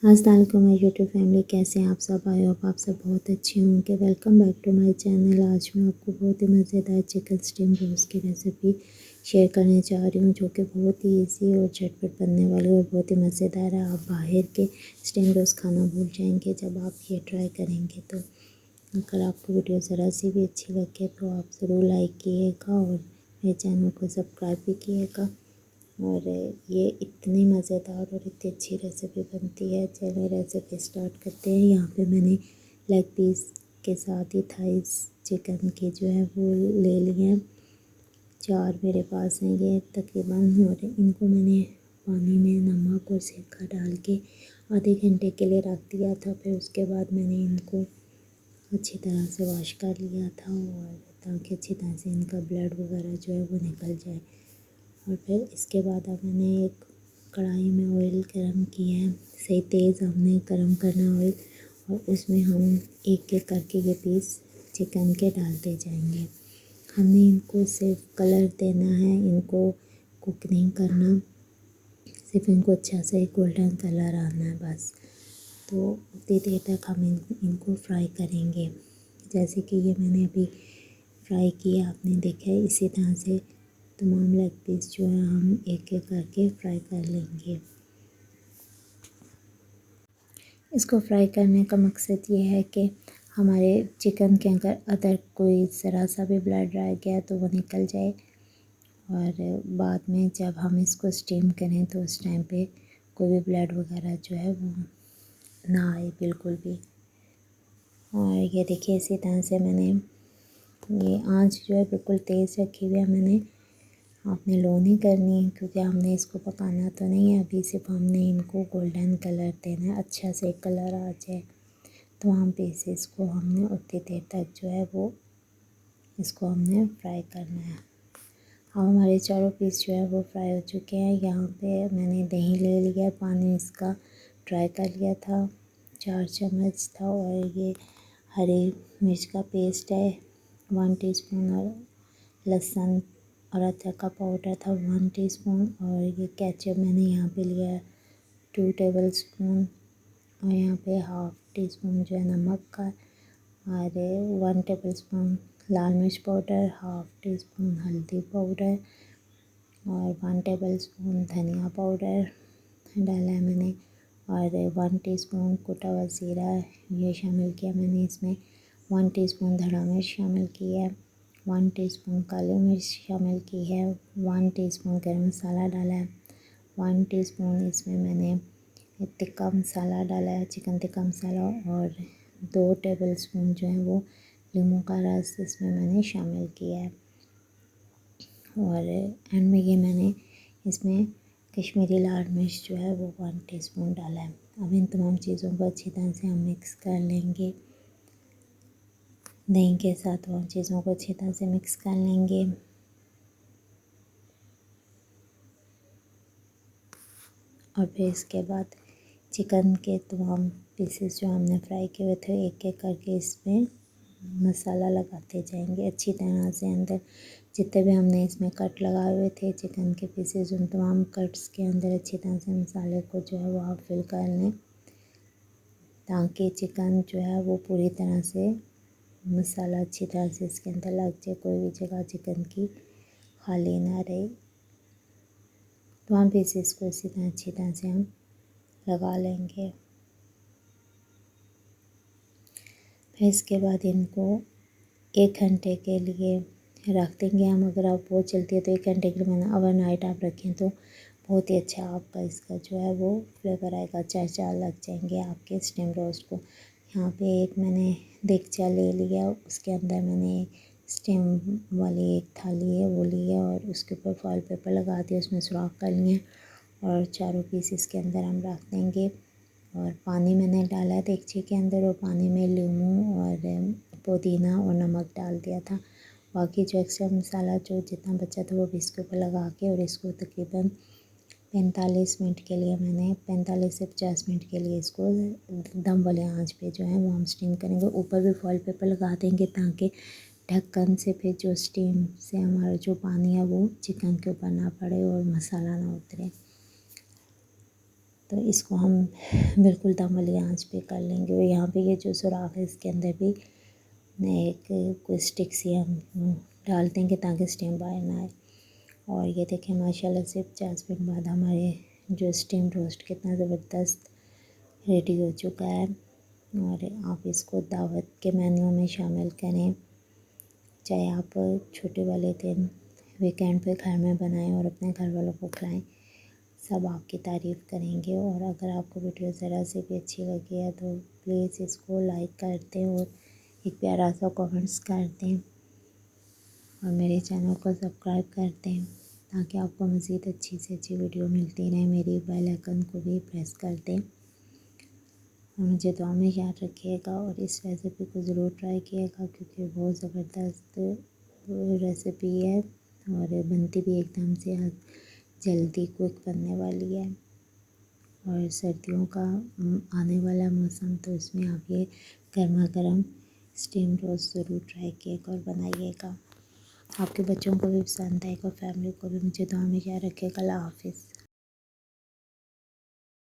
अस्सलाम वालेकुम my YouTube family, कैसे हैं आप सब। आई होप आप सब बहुत अच्छे होंगे। Welcome back to my channel. आज मैं आपको बहुत ही मज़ेदार चिकन स्टीम रोस्ट की रेसिपी शेयर करने जा रही हूँ, जो कि बहुत ही इजी और झटपट बनने वाली और बहुत ही मज़ेदार है। आप बाहर के स्टीम रोस्ट खाना भूल जाएंगे जब आप ये ट्राई करेंगे। तो अगर आपको वीडियो ज़रा सी भी अच्छी लगे तो आप ज़रूर लाइक कीजिएगा और मेरे चैनल को सब्सक्राइब भी कीजिएगा। और ये इतनी मज़ेदार और इतनी अच्छी रेसिपी बनती है। चलिए रेसिपी स्टार्ट करते हैं। यहाँ पे मैंने लेग पीस के साथ ही थाइस चिकन के जो है वो ले लिए हैं। 4 मेरे पास हैं ये तकरीबन, और इनको मैंने पानी में नमक और सिरका डाल के आधे घंटे के लिए रख दिया था। फिर उसके बाद मैंने इनको अच्छी तरह से वॉश कर लिया था, और ताकि अच्छी तरह से इनका ब्लड वगैरह जो है वो निकल जाए। और फिर इसके बाद अब मैंने एक कढ़ाई में ऑयल गरम किया है। सही तेज़ हमने गरम करना ऑयल, और उसमें हम एक एक करके ये पीस चिकन के डालते जाएंगे। हमने इनको सिर्फ कलर देना है, इनको कुक नहीं करना, सिर्फ इनको अच्छा सा एक गोल्डन कलर आना है बस। तो उतनी देर तक हम इनको फ्राई करेंगे। जैसे कि ये मैंने अभी फ्राई किया, आपने देखा है। इसी तरह से तमाम लेग पीस जो है हम एक एक करके फ्राई कर लेंगे। इसको फ्राई करने का मकसद ये है कि हमारे चिकन के अगर अदर कोई ज़रा सा भी ब्लड रह गया तो वो निकल जाए, और बाद में जब हम इसको स्टीम करें तो उस टाइम पे कोई भी ब्लड वगैरह जो है वो ना आए बिल्कुल भी। और ये देखिए, इसी तरह से मैंने ये आंच जो है बिल्कुल तेज़ रखी हुई है। मैंने आपने लो नहीं करनी है, क्योंकि हमने इसको पकाना तो नहीं है अभी, सिर्फ हमने इनको गोल्डन कलर देना है। अच्छा से कलर आ जाए तो हम पीसेस को हमने उतनी देर तक जो है वो इसको हमने फ्राई करना है। अब हमारे चारों पीस जो है वो फ्राई हो चुके हैं। यहाँ पे मैंने दही ले लिया, पानी इसका ड्राई कर लिया था, 4 चम्मच था। और ये हरी मिर्च का पेस्ट है 1 टीस्पून, और लहसुन और अदरक का पाउडर था 1 टीस्पून। और ये केचप मैंने यहाँ पे लिया है 2 टेबलस्पून, और यहाँ पे हाफ़ टी स्पून जो है नमक का, और 1 टेबलस्पून लाल मिर्च पाउडर, हाफ़ टी स्पून हल्दी पाउडर, और 1 टेबलस्पून धनिया पाउडर डाला है मैंने, और 1 टीस्पून कुटा हुआ ज़ीरा ये शामिल किया मैंने इसमें। 1 टीस्पून धड़ा मिर्च शामिल किया है, 1 टीस्पून काली मिर्च शामिल की है, 1 टीस्पून गरम मसाला डाला है, 1 टीस्पून इसमें मैंने टिक्का मसाला डाला है, चिकन टिक्का मसाला, और 2 टेबलस्पून जो है वो लीमू का रस इसमें मैंने शामिल किया है। और एंड में ये मैंने इसमें कश्मीरी लाल मिर्च जो है वो 1 टीस्पून डाला है। अब इन तमाम चीज़ों को अच्छी तरह से हम मिक्स कर लेंगे। दही के साथ तमाम चीज़ों को अच्छी तरह से मिक्स कर लेंगे। और फिर इसके बाद चिकन के तमाम पीसेस जो हमने फ्राई किए हुए थे एक एक करके इसमें मसाला लगाते जाएंगे अच्छी तरह से। अंदर जितने भी हमने इसमें कट लगाए हुए थे चिकन के पीसेस, उन तमाम कट्स के अंदर अच्छी तरह से मसाले को जो है वो आप फिल कर लें, ताकि चिकन जो है वो पूरी तरह से मसाला अच्छी तरह से इसके अंदर लग जाए, कोई भी जगह चिकन की खाली ना रहे। तमाम पीसेस को इसी तरह अच्छी तरह से हम लगा लेंगे। फिर इसके बाद इनको 1 घंटे के लिए रख देंगे हम। अगर आप बहुत जल्दी है तो 1 घंटे के लिए मैंने ओवरनाइट आप रखें तो बहुत ही अच्छा आपका इसका जो है वो फ्लेवर आएगा, 4 लग जाएंगे आपके स्टीम रोस्ट को। यहाँ पे एक मैंने देगचा ले लिया, उसके अंदर मैंने स्टीम वाली एक थाली है वो ली है, और उसके ऊपर फॉइल पेपर लगा दिया, उसमें सुराख कर लिए, और चारों पीस इसके अंदर हम रख देंगे। और पानी मैंने डाला है देगचे के अंदर, और पानी में लीमू और पुदीना और नमक डाल दिया था। बाकी जो एक्स्ट्रा मसाला जो जितना बचा था वो भी इसके ऊपर लगा के, और इसको तकरीबन 45 मिनट के लिए मैंने 45 से 50 मिनट के लिए इसको दम वाले आंच पे जो है वो हम स्टीम करेंगे। ऊपर भी फॉइल पेपर लगा देंगे ताकि ढक्कन से फिर जो स्टीम से हमारा जो पानी है वो चिकन के ऊपर ना पड़े और मसाला ना उतरे। तो इसको हम बिल्कुल दम वाली आंच पे कर लेंगे। और यहाँ पे ये जो सुराख है इसके अंदर भी एक कोई स्टिक सी हम डाल देंगे ताकि स्टीम बाहर ना आए। और ये देखें माशाल्लाह से 50 मिनट बाद हमारे जो स्टीम रोस्ट कितना ज़बरदस्त रेडी हो चुका है। और आप इसको दावत के मेन्यू में शामिल करें, चाहे आप छोटे वाले दिन वीकेंड पे घर में बनाएं और अपने घर वालों को खिलाएं, सब आपकी तारीफ़ करेंगे। और अगर आपको वीडियो ज़रा से भी अच्छी लगी है तो प्लीज़ इसको लाइक कर दें और एक प्यारा सा कमेंट्स कर दें और मेरे चैनल को सब्सक्राइब कर दें ताकि आपको मज़ीद अच्छी से अच्छी वीडियो मिलती रहे। मेरी बेल आइकन को भी प्रेस कर दें और मुझे दुआ में याद रखिएगा। और इस रेसिपी को ज़रूर ट्राई कीजिएगा क्योंकि बहुत ज़बरदस्त रेसिपी है और बनती भी एकदम से जल्दी क्विक बनने वाली है। और सर्दियों का आने वाला मौसम, तो इसमें आप ये गर्मा गर्म स्टीम रोस्ट ज़रूर ट्राई कीजिएगा और बनाइएगा। आपके बच्चों को भी पसंद आएगा, फैमिली को भी। मुझे दुआ में याद रखिएगा। अल्लाह हाफ़िज़।